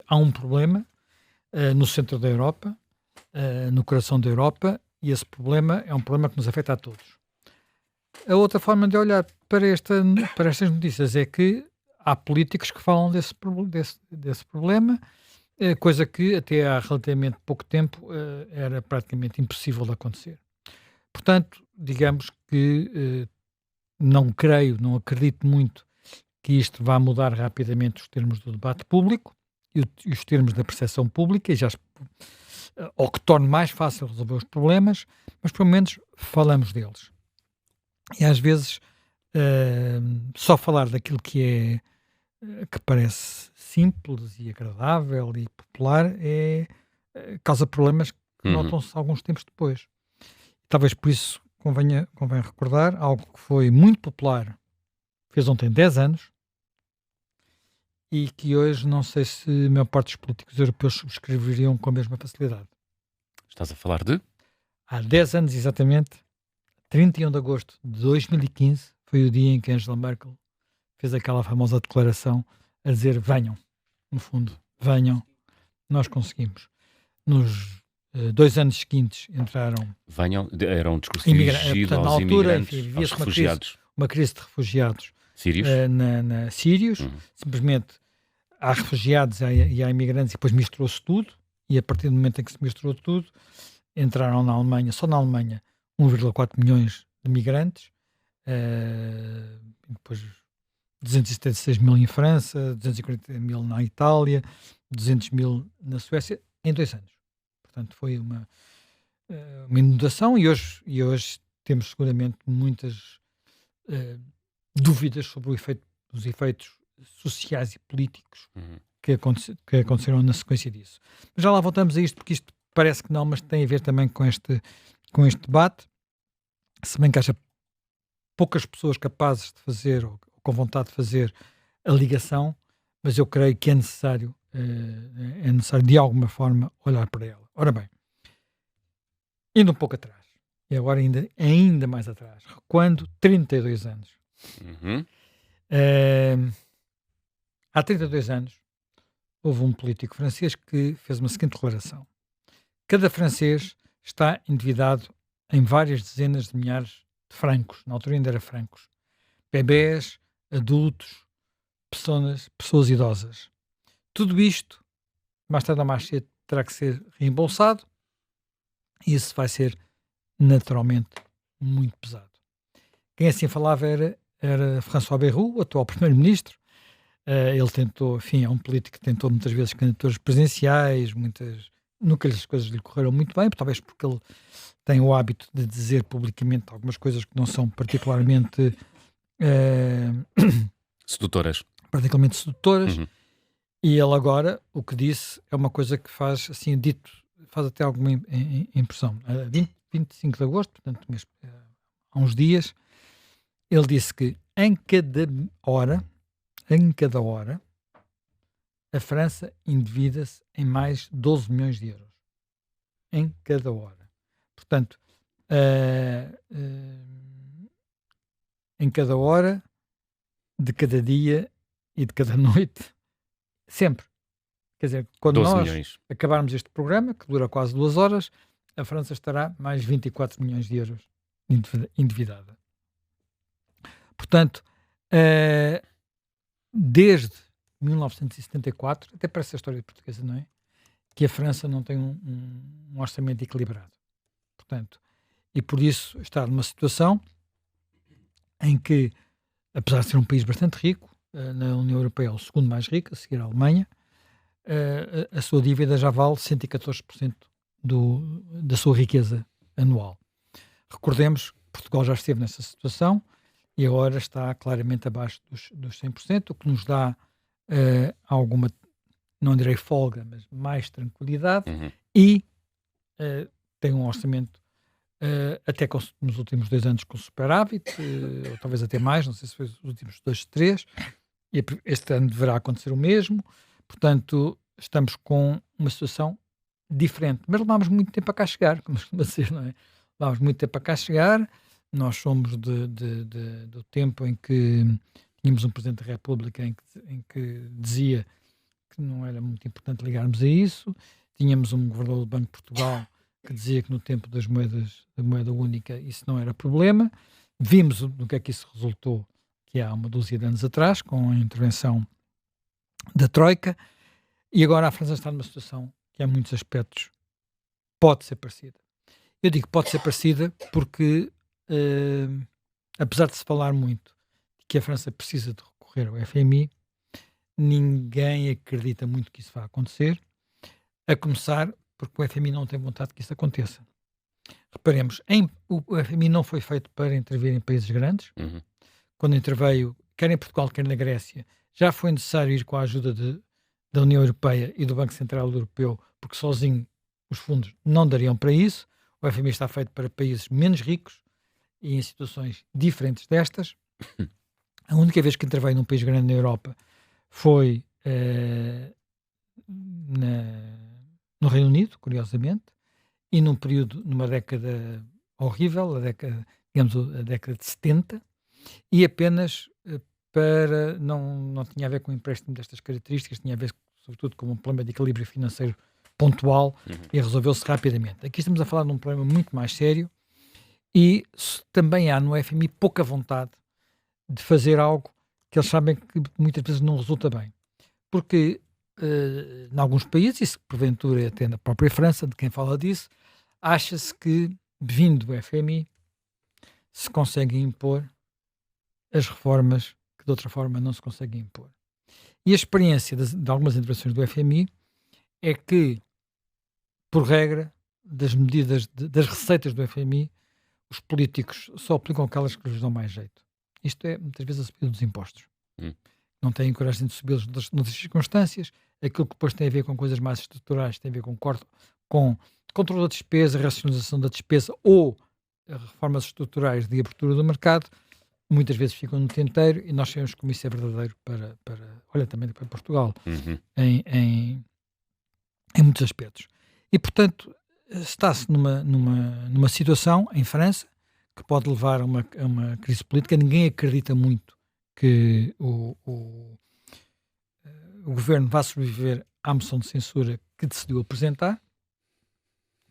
há um problema no centro da Europa, no coração da Europa, e esse problema é um problema que nos afeta a todos. A outra forma de olhar para estas notícias é que há políticos que falam desse problema, coisa que até há relativamente pouco tempo era praticamente impossível de acontecer. Portanto, digamos que não acredito muito que isto vá mudar rapidamente os termos do debate público e os termos da percepção pública, ou que torne mais fácil resolver os problemas, mas pelo menos falamos deles. E às vezes só falar daquilo que parece simples e agradável e popular causa problemas que notam-se alguns tempos depois. Talvez por isso convenha recordar algo que foi muito popular, fez ontem 10 anos, e que hoje não sei se a maior parte dos políticos europeus subscreveriam com a mesma facilidade. Estás a falar de? Há 10 anos exatamente, 31 de agosto de 2015, foi o dia em que Angela Merkel fez aquela famosa declaração a dizer: venham, no fundo, venham, nós conseguimos. Nos 2 anos seguintes entraram... Venham, era um discurso dirigido portanto, aos na altura, imigrantes, aos refugiados. Uma crise de refugiados Sírios. Sírios. Simplesmente há refugiados e há imigrantes, e depois misturou-se tudo, e a partir do momento em que se misturou tudo, entraram na Alemanha, só na Alemanha, 1,4 milhões de migrantes, depois 276 mil em França, 240 mil na Itália, 200 mil na Suécia, em 2 anos. Portanto, foi uma inundação, e hoje temos seguramente muitas dúvidas sobre os efeitos sociais e políticos que aconteceram na sequência disso. Mas já lá voltamos a isto, porque isto parece que não, mas tem a ver também com este debate, se bem que haja poucas pessoas capazes de fazer, ou com vontade de fazer, a ligação, mas eu creio que é necessário de alguma forma olhar para ela. Ora bem, indo um pouco atrás, e agora ainda mais atrás, recuando 32 anos. Há 32 anos houve um político francês que fez uma seguinte declaração: cada francês está endividado em várias dezenas de milhares de francos, na altura ainda era francos, bebés, adultos, pessoas idosas. Tudo isto, mais tarde ou mais cedo, terá que ser reembolsado, e isso vai ser naturalmente muito pesado. Quem assim falava era François Bayrou, o atual primeiro-ministro. Ele tentou, enfim, é um político que tentou muitas vezes candidaturas presidenciais, nunca as coisas lhe correram muito bem, talvez porque ele tem o hábito de dizer publicamente algumas coisas que não são particularmente sedutoras. E ele agora, o que disse, é uma coisa que faz, assim, faz até alguma impressão. 25 de agosto, portanto, há uns dias, ele disse que em cada hora, a França endivida-se em mais 12 milhões de euros. Em cada hora. Portanto, em cada hora, de cada dia e de cada noite, sempre. Quer dizer, quando nós acabarmos este programa, que dura quase 2 horas, a França estará mais 24 milhões de euros endividada. Portanto, desde 1974, até parece a história portuguesa, não é? Que a França não tem um orçamento equilibrado. Portanto, e por isso está numa situação em que, apesar de ser um país bastante rico, na União Europeia é o segundo mais rico, a seguir a Alemanha, a sua dívida já vale 114% da sua riqueza anual. Recordemos, Portugal já esteve nessa situação e agora está claramente abaixo dos 100%, o que nos dá alguma, não direi folga, mas mais tranquilidade, e tem um orçamento até nos últimos 2 anos com superávit, ou talvez até mais, não sei se foi os últimos 2, 3, e este ano deverá acontecer o mesmo. Portanto, estamos com uma situação diferente, mas levámos muito tempo a cá chegar, como costuma dizer, não é? Levámos muito tempo a cá chegar. Nós somos do tempo em que tínhamos um Presidente da República em que dizia que não era muito importante ligarmos a isso. Tínhamos um governador do Banco de Portugal que dizia que no tempo da moeda única isso não era problema. Vimos no que é que isso resultou, que há uma dúzia de anos atrás, com a intervenção da Troika, e agora a França está numa situação que, em muitos aspectos, pode ser parecida. Eu digo pode ser parecida porque, apesar de se falar muito de que a França precisa de recorrer ao FMI, ninguém acredita muito que isso vá acontecer, a começar porque o FMI não tem vontade que isso aconteça. Reparemos, o FMI não foi feito para intervir em países grandes. Uhum. Quando interveio, quer em Portugal, quer na Grécia, já foi necessário ir com a ajuda da União Europeia e do Banco Central Europeu, porque sozinho os fundos não dariam para isso. O FMI está feito para países menos ricos e em situações diferentes destas. A única vez que interveio num país grande na Europa foi no Reino Unido, curiosamente, e numa década horrível, a década de 70, e apenas não tinha a ver com um empréstimo destas características, tinha a ver sobretudo com um problema de equilíbrio financeiro pontual, e resolveu-se rapidamente. Aqui estamos a falar de um problema muito mais sério e também há no FMI pouca vontade de fazer algo que eles sabem que muitas vezes não resulta bem. Porque em alguns países, isso porventura até na própria França, de quem fala disso, acha-se que, vindo do FMI, se conseguem impor as reformas que de outra forma não se conseguem impor. E a experiência de algumas intervenções do FMI é que, por regra, das medidas, das receitas do FMI, os políticos só aplicam aquelas que lhes dão mais jeito. Isto é, muitas vezes, a subida dos impostos. Não têm coragem de subi-los noutras circunstâncias. Aquilo que depois tem a ver com coisas mais estruturais, tem a ver com controle da despesa, racionalização da despesa ou reformas estruturais de abertura do mercado, muitas vezes ficam no tinteiro e nós sabemos como isso é verdadeiro olha, também para Portugal, em muitos aspectos. E, portanto, está-se numa situação em França que pode levar a uma crise política. Ninguém acredita muito que o governo vá sobreviver à moção de censura que decidiu apresentar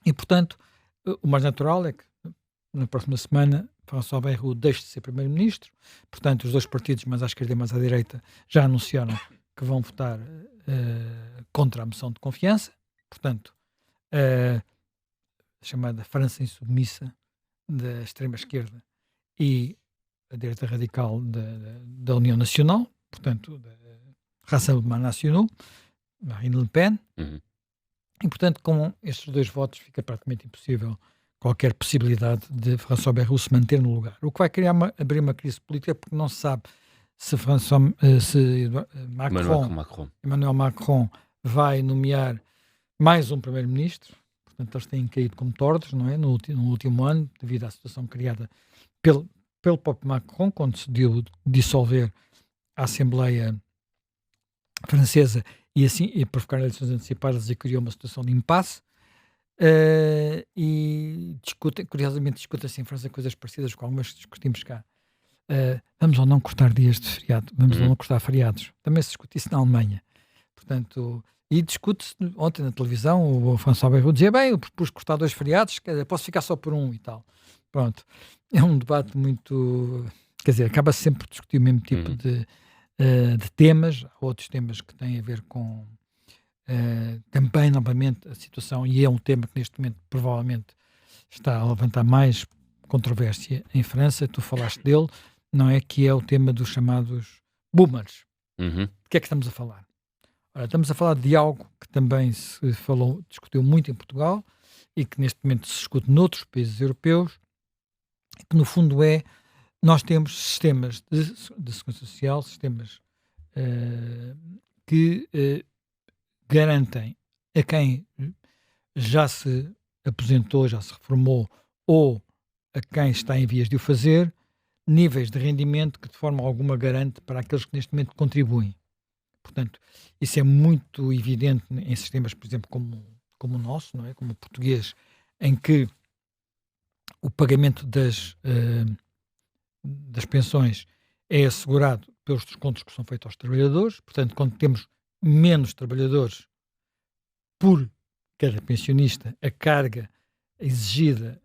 e, portanto, o mais natural é que na próxima semana François Bayrou deixe de ser primeiro-ministro. Portanto, os dois partidos, mais à esquerda e mais à direita, já anunciaram que vão votar contra a moção de confiança. Portanto, a chamada França insubmissa da extrema-esquerda e a direita radical da União Nacional, portanto, da Rassemblement National, Marine Le Pen, e, portanto, com estes dois votos fica praticamente impossível qualquer possibilidade de François Bayrou se manter no lugar. O que vai abrir uma crise política, porque não se sabe se Emmanuel Macron vai nomear mais um primeiro-ministro. Portanto, eles têm caído como tordos, não é? No último ano, devido à situação criada pelo próprio Macron, quando decidiu dissolver a Assembleia Francesa e provocar eleições antecipadas e criou uma situação de impasse. E curiosamente discutem-se em França coisas parecidas com algumas que discutimos cá. Vamos ou não cortar dias de feriado? Vamos ou não cortar feriados? Também se discute isso na Alemanha. Portanto, e discute-se ontem na televisão, o François Bayrou dizia, bem, eu propus cortar 2 feriados, posso ficar só por um e tal. Pronto. É um debate muito... Quer dizer, acaba-se sempre por discutir o mesmo tipo de temas. Há outros temas que têm a ver com também, novamente, a situação, e é um tema que neste momento provavelmente está a levantar mais controvérsia em França. Tu falaste dele, não é? Que é o tema dos chamados boomers. De que é que estamos a falar? Ora, estamos a falar de algo que também se discutiu muito em Portugal e que neste momento se discute noutros países europeus, que no fundo nós temos sistemas de segurança social, sistemas que garantem a quem já se aposentou, já se reformou ou a quem está em vias de o fazer, níveis de rendimento que de forma alguma garante para aqueles que neste momento contribuem. Portanto, isso é muito evidente em sistemas, por exemplo, como o nosso, não é? Como o português, em que o pagamento das pensões é assegurado pelos descontos que são feitos aos trabalhadores. Portanto, quando temos menos trabalhadores por cada pensionista, a carga exigida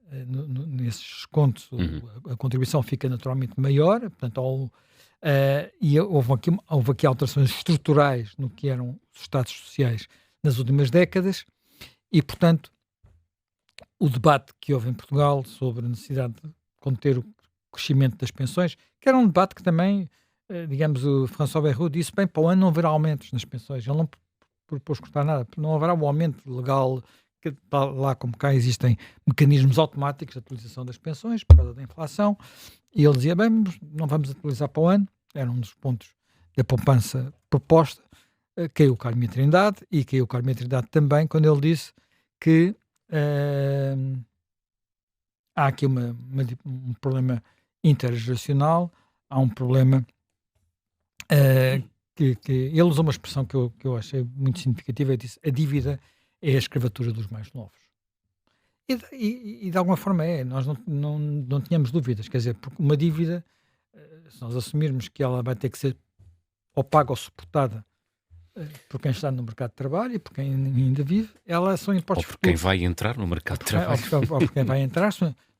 nesses descontos, a contribuição fica naturalmente maior, portanto, e houve aqui alterações estruturais no que eram os Estados sociais nas últimas décadas, e, portanto, o debate que houve em Portugal sobre a necessidade de conter o crescimento das pensões, que era um debate que também, digamos, o François Bayrou disse, bem, para o ano não haverá aumentos nas pensões, ele não propôs cortar nada, não haverá um aumento legal, que está lá como cá existem mecanismos automáticos de atualização das pensões por causa da inflação, e ele dizia, bem, não vamos atualizar para o ano, era um dos pontos da poupança proposta. Caiu o Carme Trindade, e caiu o Carme Trindade também quando ele disse que há aqui um problema intergeracional, há um problema que ele usou uma expressão que eu achei muito significativa, ele disse, a dívida é a escravatura dos mais novos. E de alguma forma nós não tínhamos dúvidas, quer dizer, porque uma dívida, se nós assumirmos que ela vai ter que ser ou paga ou suportada por quem está no mercado de trabalho e por quem ainda vive, elas são impostos futuros. Ou por quem vai entrar no mercado de trabalho. Ou por quem vai entrar.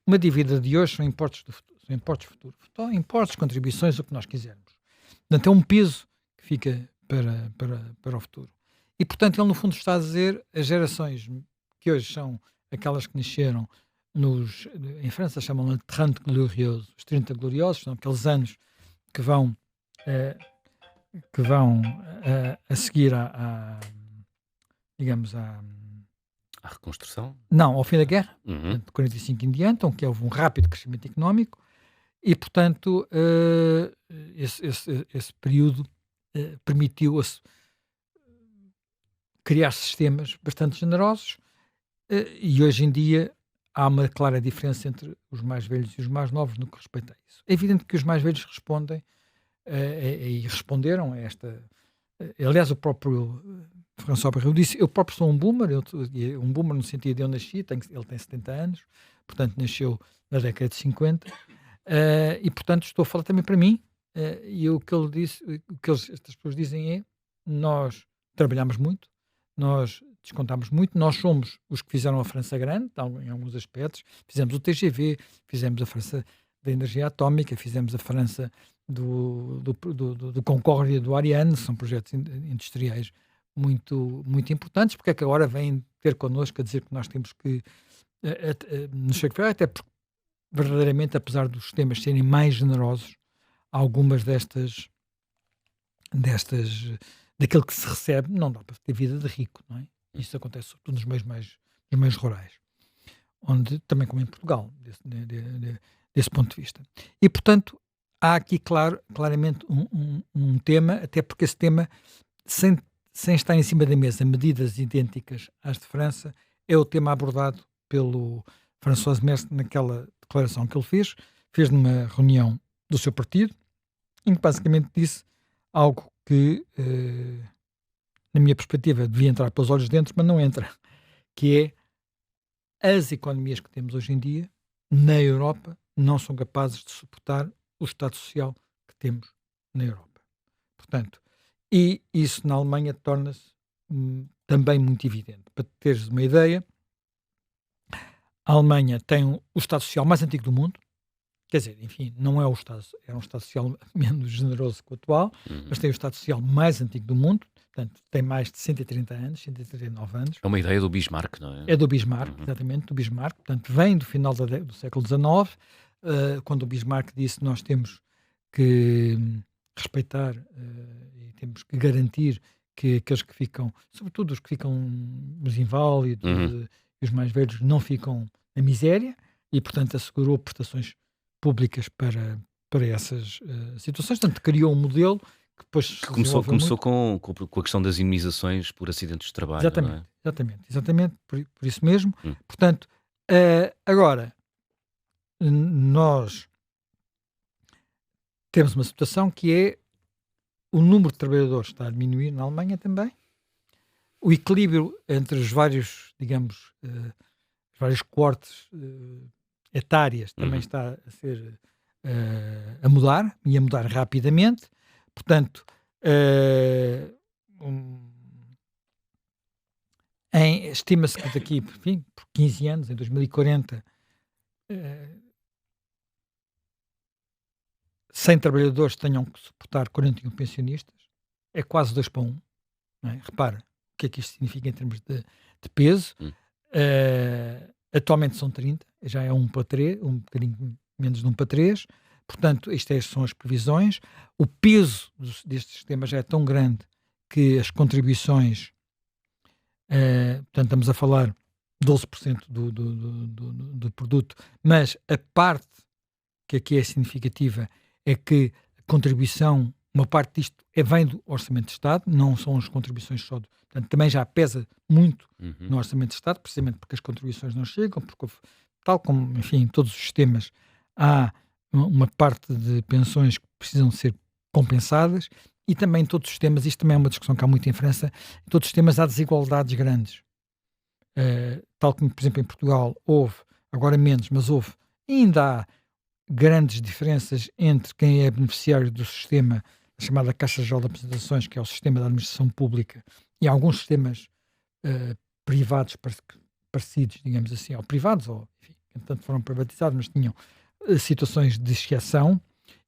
Uma dívida de hoje são impostos do futuro, são impostos futuros. Então, impostos, contribuições, o que nós quisermos. Portanto, é um peso que fica para o futuro. E, portanto, ele no fundo está a dizer as gerações que hoje são aquelas que nasceram em França chamam-lhe 30 gloriosos, os 30 gloriosos, são aqueles anos que vão a seguir digamos, a reconstrução? Não, ao fim da guerra, de 45 em diante, onde houve um rápido crescimento económico, e, portanto, esse período permitiu criar sistemas bastante generosos, e hoje em dia há uma clara diferença entre os mais velhos e os mais novos no que respeita a isso. É evidente que os mais velhos respondem e responderam a esta. Aliás, o próprio François Bayrou disse: eu próprio sou um boomer, um boomer no sentido de eu nasci, ele tem 70 anos, portanto nasceu na década de 50, e portanto estou a falar também para mim, e o que ele disse, estas pessoas dizem é: nós trabalhamos muito, nós descontamos muito, nós somos os que fizeram a França grande, em alguns aspectos, fizemos o TGV, fizemos a França da energia atómica, fizemos a França do Concórdia, do Ariane, são projetos industriais muito, muito importantes, porque é que agora vêm ter connosco a dizer que nós temos que nos sacrificar, até porque verdadeiramente, apesar dos sistemas serem mais generosos, algumas daquilo que se recebe, não dá para ter vida de rico, não é? Isso acontece sobretudo nos meios rurais, onde também como em Portugal, desse ponto de vista. E, portanto, há aqui claramente um tema, até porque esse tema, sem estar em cima da mesa medidas idênticas às de França, é o tema abordado pelo François Merz naquela declaração que ele fez numa reunião do seu partido, em que basicamente disse algo que, na minha perspectiva, devia entrar pelos olhos dentro, mas não entra, que é as economias que temos hoje em dia, na Europa, não são capazes de suportar o Estado Social que temos na Europa. Portanto, e isso na Alemanha torna-se também muito evidente. Para teres uma ideia, a Alemanha tem o Estado Social mais antigo do mundo, quer dizer, enfim, não é é um Estado Social menos generoso que o atual, mas tem o Estado Social mais antigo do mundo, portanto, tem mais de 130 anos, 139 anos. É uma ideia do Bismarck, não é? É do Bismarck, exatamente, do Bismarck, portanto, vem do final do século XIX, quando o Bismarck disse que nós temos que respeitar e temos que garantir que aqueles que ficam, sobretudo os que ficam os inválidos e os mais velhos, não ficam na miséria, e, portanto, assegurou prestações públicas para essas situações. Portanto, criou um modelo que depois começou com a questão das indemnizações por acidentes de trabalho. Exatamente, não é? exatamente por isso mesmo. Portanto, agora, nós temos uma situação que é o número de trabalhadores está a diminuir na Alemanha também, o equilíbrio entre os vários, digamos, os vários cortes etárias também está a ser a mudar, e a mudar rapidamente. Portanto, estima-se que daqui, enfim, por 15 anos, em 2040, eh, 100 trabalhadores tenham que suportar 41 pensionistas. É quase 2 para 1. Não é? Repara o que é que isto significa em termos de peso. Hum. Atualmente são 30, já é 1 para 3, um bocadinho menos de 1 para 3. Portanto, estas são as previsões. O peso deste sistema já é tão grande que as contribuições, portanto, estamos a falar 12% do produto, mas a parte que aqui é significativa é que a contribuição, uma parte disto vem do Orçamento de Estado, não são as contribuições só, portanto, também já pesa muito no Orçamento de Estado, precisamente porque as contribuições não chegam, porque, tal como, enfim, em todos os sistemas, há uma parte de pensões que precisam ser compensadas, e também em todos os sistemas, isto também é uma discussão que há muito em França, em todos os sistemas há desigualdades grandes. Tal como, por exemplo, em Portugal houve, agora menos, mas houve, ainda há grandes diferenças entre quem é beneficiário do sistema, a chamada Caixa Geral de Apresentações, que é o sistema da administração pública, e alguns sistemas privados parecidos, digamos assim, ou privados, ou enfim, que entretanto foram privatizados, mas tinham situações de exceção,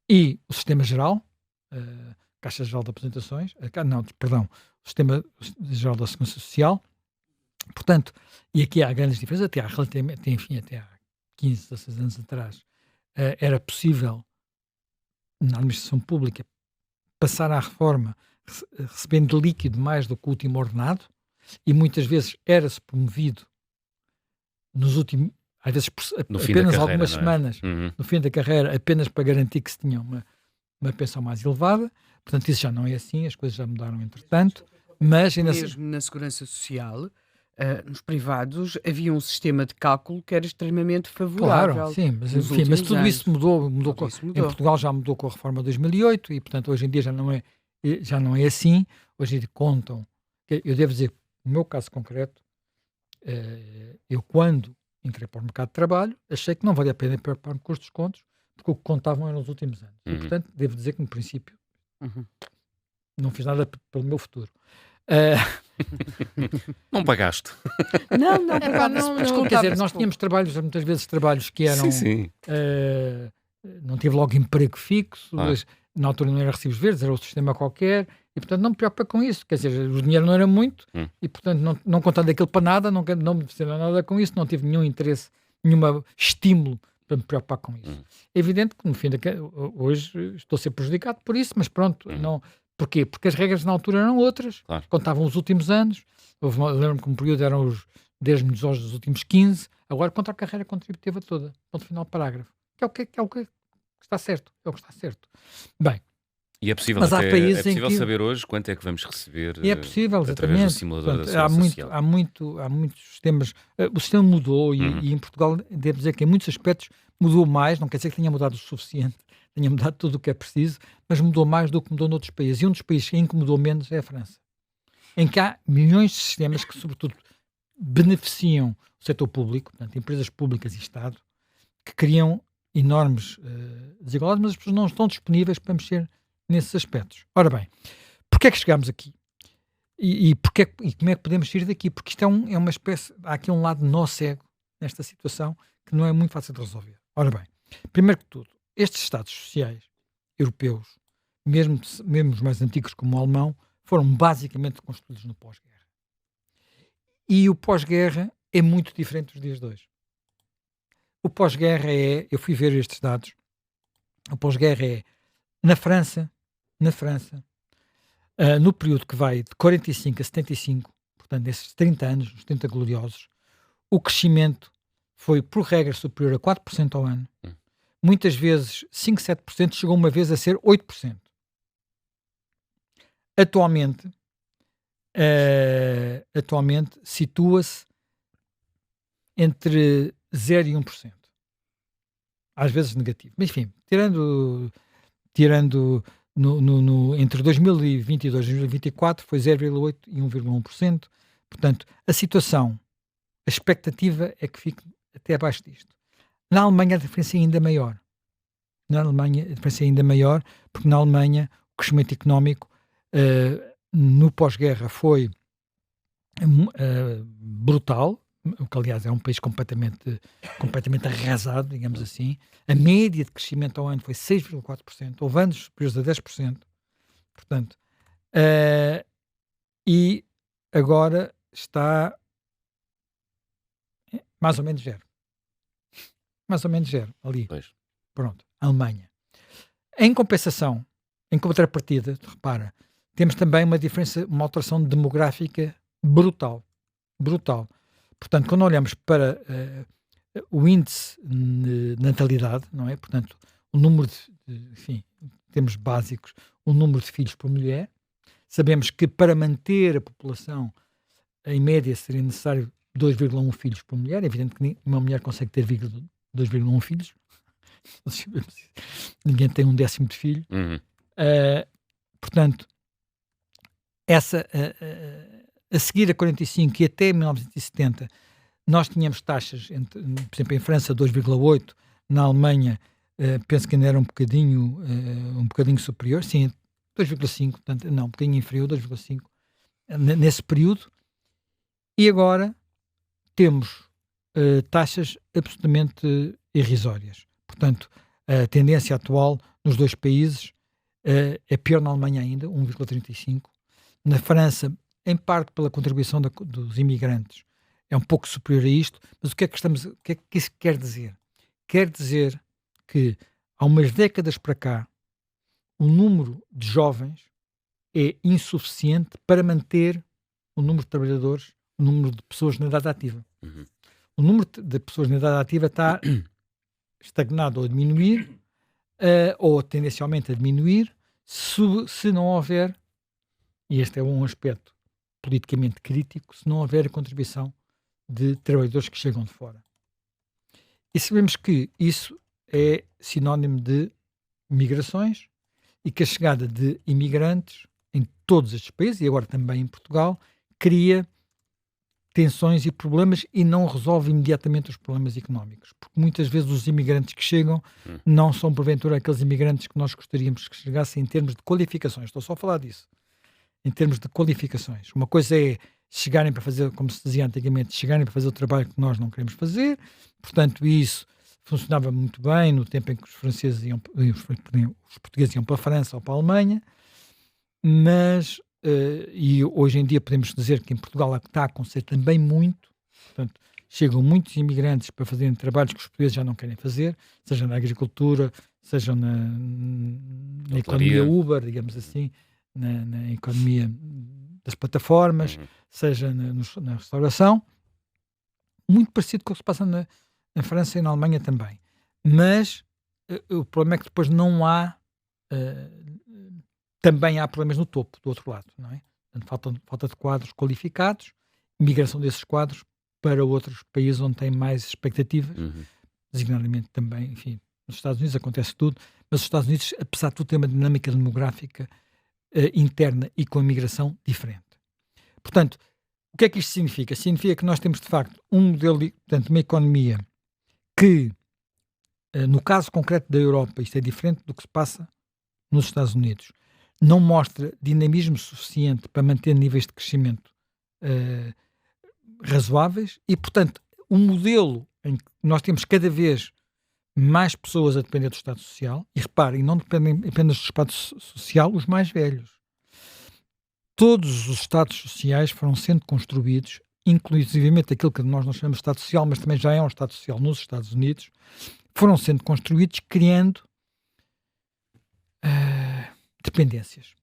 e o sistema geral, Caixa Geral de Apresentações, o Sistema Geral da Segurança Social. Portanto, e aqui há grandes diferenças, até há 15, 16 anos atrás, era possível, na administração pública, passar à reforma recebendo líquido mais do que o último ordenado, e muitas vezes era-se promovido nos últimos, às vezes apenas algumas semanas, no fim da carreira, apenas para garantir que se tinha uma pensão mais elevada. Portanto, isso já não é assim, as coisas já mudaram entretanto, mas ainda mesmo na Segurança Social, nos privados, havia um sistema de cálculo que era extremamente favorável. Claro, sim, mas tudo isso mudou. Em Portugal já mudou com a reforma de 2008 e, portanto, hoje em dia já não é assim. Hoje em dia contam. Eu devo dizer, no meu caso concreto, eu quando entrei para o mercado de trabalho, achei que não valia a pena preocupar-me com os descontos, porque o que contavam eram os últimos anos. E, portanto, devo dizer que, no princípio, não fiz nada pelo meu futuro. Não pagaste. Não, quer dizer, nós tínhamos trabalhos, muitas vezes trabalhos que eram... Sim. Não tive logo emprego fixo, na altura não era recibos verdes, era outro sistema qualquer, e portanto não me preocupa com isso, quer dizer, o dinheiro não era muito, e portanto não contando aquilo para nada, não me beneficiava nada com isso, não tive nenhum interesse, nenhum estímulo para me preocupar com isso. É evidente que no fim hoje estou a ser prejudicado por isso, mas pronto, não... Porquê? Porque as regras na altura eram outras, contavam os últimos anos, lembro-me que um período eram os 10 anos dos últimos 15, agora contra a carreira contributiva toda, ponto final parágrafo, que é o que está certo, é o que está certo. Bem, e é possível, mas há países é possível saber hoje quanto é que vamos receber através do simulador da Segurança Social. Há muitos sistemas, o sistema mudou e em Portugal, devo dizer que em muitos aspectos mudou mais, não quer dizer que tenha mudado o suficiente, tenha mudado tudo o que é preciso, mas mudou mais do que mudou noutros países. E um dos países em que mudou menos é a França, em que há milhões de sistemas que, sobretudo, beneficiam o setor público, portanto, empresas públicas e Estado, que criam enormes desigualdades, mas as pessoas não estão disponíveis para mexer nesses aspectos. Ora bem, porquê é que chegámos aqui? E como é que podemos sair daqui? Porque isto é uma espécie... Há aqui um lado nó cego nesta situação que não é muito fácil de resolver. Ora bem, primeiro que tudo, estes Estados sociais europeus, mesmo os mais antigos como o alemão, foram basicamente construídos no pós-guerra. E o pós-guerra é muito diferente dos dias de hoje. O pós-guerra eu fui ver estes dados, o pós-guerra é, na França, no período que vai de 45 a 75, portanto, nesses 30 anos, os 30 gloriosos, o crescimento foi, por regra, superior a 4% ao ano. Muitas vezes 5, 7%, chegou uma vez a ser 8%. Atualmente situa-se entre 0 e 1%. Às vezes negativo. Mas enfim, tirando entre 2022 e 2024 foi 0,8% e 1,1%. Portanto, a expectativa é que fique até abaixo disto. Na Alemanha a diferença é ainda maior. Porque na Alemanha o crescimento económico no pós-guerra foi brutal, o que aliás é um país completamente arrasado, digamos assim. A média de crescimento ao ano foi 6,4%, houve anos superiores a 10%, portanto, e agora está mais ou menos zero. Mais ou menos zero, ali. Pois. Pronto, a Alemanha. Em compensação, em contrapartida, repara, temos também uma diferença, uma alteração demográfica brutal. Brutal. Portanto, quando olhamos para o índice de natalidade, não é? Portanto, o número enfim, em termos básicos, o número de filhos por mulher, sabemos que para manter a população, em média, seria necessário 2,1 filhos por mulher. É evidente que uma mulher consegue ter 2,1 filhos. Ninguém tem um décimo de filho. Uhum. Portanto, a seguir a 45 e até 1970, nós tínhamos taxas, por exemplo, em França 2,8, na Alemanha penso que ainda era um bocadinho superior, sim, 2,5, portanto, não, um bocadinho inferior, 2,5, nesse período. E agora temos taxas absolutamente irrisórias. Portanto, a tendência atual nos dois países é pior na Alemanha ainda, 1,35. Na França, em parte pela contribuição dos imigrantes, é um pouco superior a isto, mas o que é que isso quer dizer? Quer dizer que há umas décadas para cá, o número de jovens é insuficiente para manter o número de trabalhadores, o número de pessoas na idade ativa. Uhum. O número de pessoas na idade ativa está estagnado ou a diminuir, ou tendencialmente a diminuir, se não houver, e este é um aspecto politicamente crítico, se não houver a contribuição de trabalhadores que chegam de fora. E sabemos que isso é sinónimo de migrações e que a chegada de imigrantes em todos estes países, e agora também em Portugal, cria tensões e problemas e não resolve imediatamente os problemas económicos. Porque muitas vezes os imigrantes que chegam não são, porventura, aqueles imigrantes que nós gostaríamos que chegassem em termos de qualificações. Estou só a falar disso. Em termos de qualificações. Uma coisa é chegarem para fazer, como se dizia antigamente, chegarem para fazer o trabalho que nós não queremos fazer. Portanto, isso funcionava muito bem no tempo em que os franceses os portugueses iam para a França ou para a Alemanha, mas e hoje em dia podemos dizer que em Portugal está a acontecer também muito. Portanto, chegam muitos imigrantes para fazerem trabalhos que os portugueses já não querem fazer, seja na agricultura, seja na economia Uber, digamos assim, na economia das plataformas, seja na restauração, muito parecido com o que se passa na França e na Alemanha também. Mas o problema é que depois não há, também há problemas no topo, do outro lado, não é? Portanto, falta de quadros qualificados, migração desses quadros para outros países onde têm mais expectativas, designadamente também, enfim, nos Estados Unidos acontece tudo, mas os Estados Unidos, apesar de tudo, têm uma dinâmica demográfica interna e com a migração diferente. Portanto, o que é que isto significa? Significa que nós temos, de facto, um modelo, portanto, uma economia que, no caso concreto da Europa, isto é diferente do que se passa nos Estados Unidos, não mostra dinamismo suficiente para manter níveis de crescimento razoáveis e, portanto, um modelo em que nós temos cada vez mais pessoas a depender do Estado Social, e reparem, não dependem apenas do Estado Social, os mais velhos. Todos os Estados Sociais foram sendo construídos, inclusivamente aquilo que nós não chamamos de Estado Social, mas também já é um Estado Social nos Estados Unidos, foram sendo construídos criando dependências.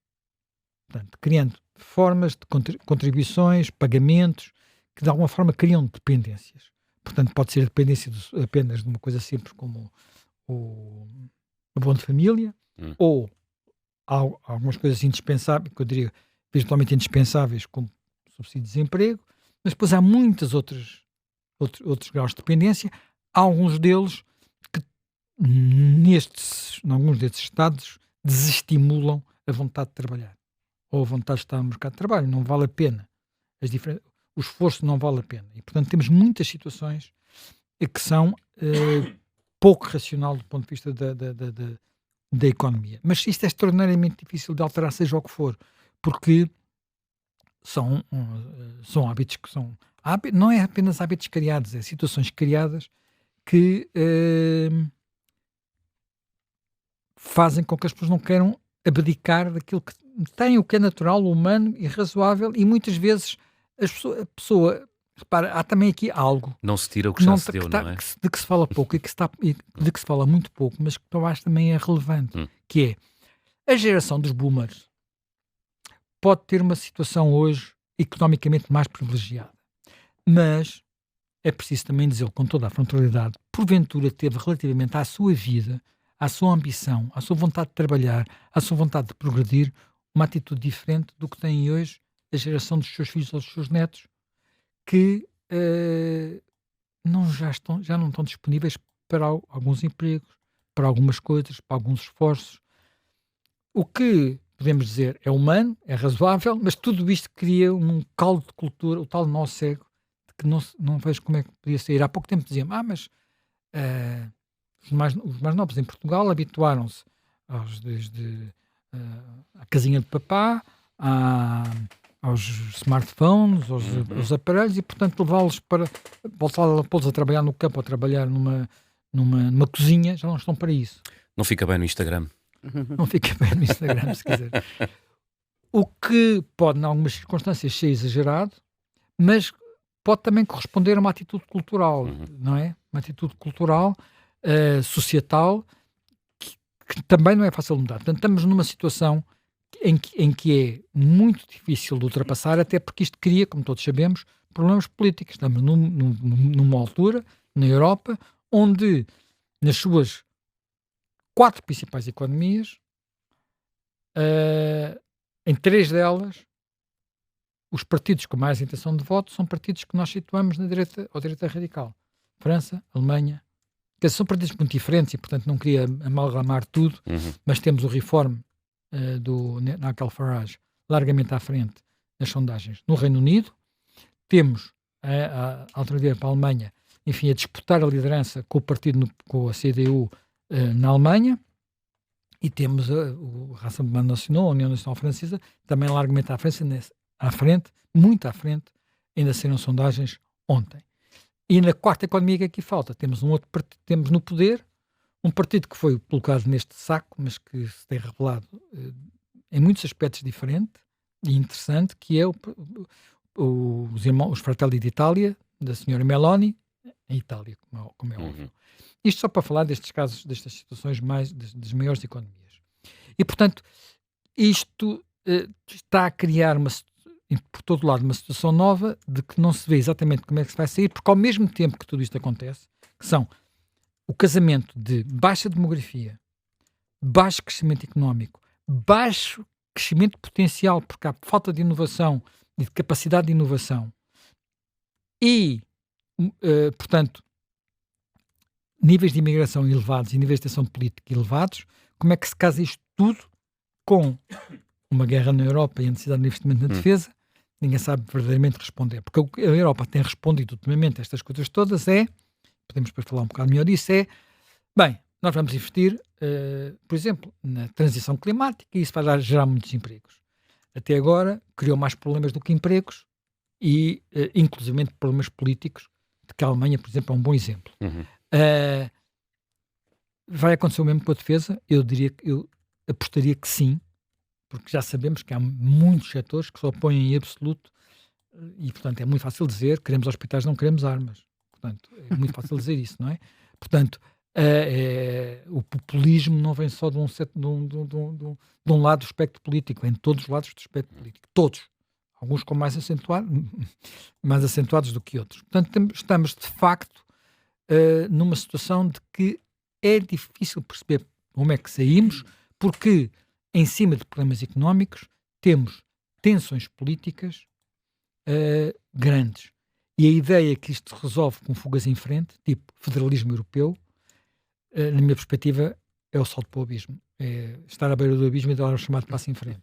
Portanto, criando formas de contribuições, pagamentos, que de alguma forma criam dependências. Portanto, pode ser dependência apenas de uma coisa simples como o abono de família, ou algumas coisas indispensáveis, que eu diria virtualmente indispensáveis, como subsídio de desemprego, mas depois há muitos outros graus de dependência, alguns deles que em alguns desses estados desestimulam a vontade de trabalhar, ou a vontade de estar no mercado de trabalho, não vale a pena. O esforço não vale a pena. E, portanto, temos muitas situações que são pouco racional do ponto de vista da economia. Mas isto é extraordinariamente difícil de alterar, seja o que for, porque são hábitos que são... Não é apenas hábitos criados, é situações criadas que fazem com que as pessoas não queiram abdicar daquilo que têm, o que é natural, humano e razoável, e muitas vezes a pessoa, repara, há também aqui algo Não se tira o que que já não se deu, não é? de que se fala pouco e de que se fala muito pouco, mas que eu acho também é relevante, que é a geração dos boomers pode ter uma situação hoje economicamente mais privilegiada, mas é preciso também dizê-lo com toda a frontalidade, porventura teve relativamente à sua vida, à sua ambição, à sua vontade de trabalhar, à sua vontade de progredir, uma atitude diferente do que tem hoje a geração dos seus filhos ou dos seus netos, que já não estão disponíveis para alguns empregos, para algumas coisas, para alguns esforços. O que podemos dizer é humano, é razoável, mas tudo isto cria um caldo de cultura, o tal nó cego, de que não vejo como é que podia sair. Há pouco tempo diziam, mas os mais novos em Portugal habituaram-se desde a casinha de papá, aos smartphones, aos aparelhos, e portanto levá-los para voltá-los a trabalhar no campo, a trabalhar numa cozinha, já não estão para isso. Não fica bem no Instagram. Não fica bem no Instagram, se quiser. O que pode, em algumas circunstâncias, ser exagerado, mas pode também corresponder a uma atitude cultural, não é? Uma atitude cultural, societal, que também não é fácil de mudar. Portanto, estamos numa situação em que é muito difícil de ultrapassar, até porque isto cria, como todos sabemos, problemas políticos. Estamos numa altura, na Europa, onde, nas suas 4 principais economias, em 3 delas, os partidos com mais intenção de voto são partidos que nós situamos à direita radical. França, Alemanha, que são partidos muito diferentes e, portanto, não queria amalgamar tudo, mas temos o Reform do Nigel Farage largamente à frente nas sondagens no Reino Unido. Temos a alternativa para a Alemanha, enfim, a disputar a liderança com o partido, com a CDU na Alemanha, e temos o Rassemblement National, a União Nacional Francesa, também largamente à frente, muito à frente, ainda saíram sondagens ontem. E na quarta economia que aqui falta, temos um outro partido, temos no poder um partido que foi colocado neste saco, mas que se tem revelado em muitos aspectos diferente e interessante, que é os Fratelli d'Italia, da senhora Meloni, em Itália, como é óbvio. Isto só para falar destes casos, destas situações das maiores economias. E, portanto, isto está a criar por todo lado uma situação nova de que não se vê exatamente como é que se vai sair, porque ao mesmo tempo que tudo isto acontece, que são o casamento de baixa demografia, baixo crescimento económico, baixo crescimento potencial, porque há falta de inovação e de capacidade de inovação, e, portanto, níveis de imigração elevados e níveis de tensão política elevados, como é que se casa isto tudo com uma guerra na Europa e a necessidade de investimento na defesa? Ninguém sabe verdadeiramente responder. Porque o que a Europa tem respondido ultimamente a estas coisas todas podemos depois falar um bocado melhor disso, bem, nós vamos investir, por exemplo, na transição climática, e isso vai gerar muitos empregos. Até agora, criou mais problemas do que empregos e, inclusivamente, problemas políticos, de que a Alemanha, por exemplo, é um bom exemplo. Vai acontecer o mesmo com a defesa? Eu apostaria que sim, porque já sabemos que há muitos setores que se opõem em absoluto e, portanto, é muito fácil dizer queremos hospitais, não queremos armas. Portanto, é muito fácil dizer isso, não é? Portanto, o populismo não vem só de um lado do espectro político, vem de todos os lados do espectro político. Todos. Alguns com mais acentuados do que outros. Portanto, estamos, de facto, numa situação de que é difícil perceber como é que saímos, porque em cima de problemas económicos temos tensões políticas grandes. E a ideia que isto se resolve com fugas em frente, tipo federalismo europeu, na minha perspectiva, é o salto para o abismo. É estar à beira do abismo e dar o chamado passo em frente.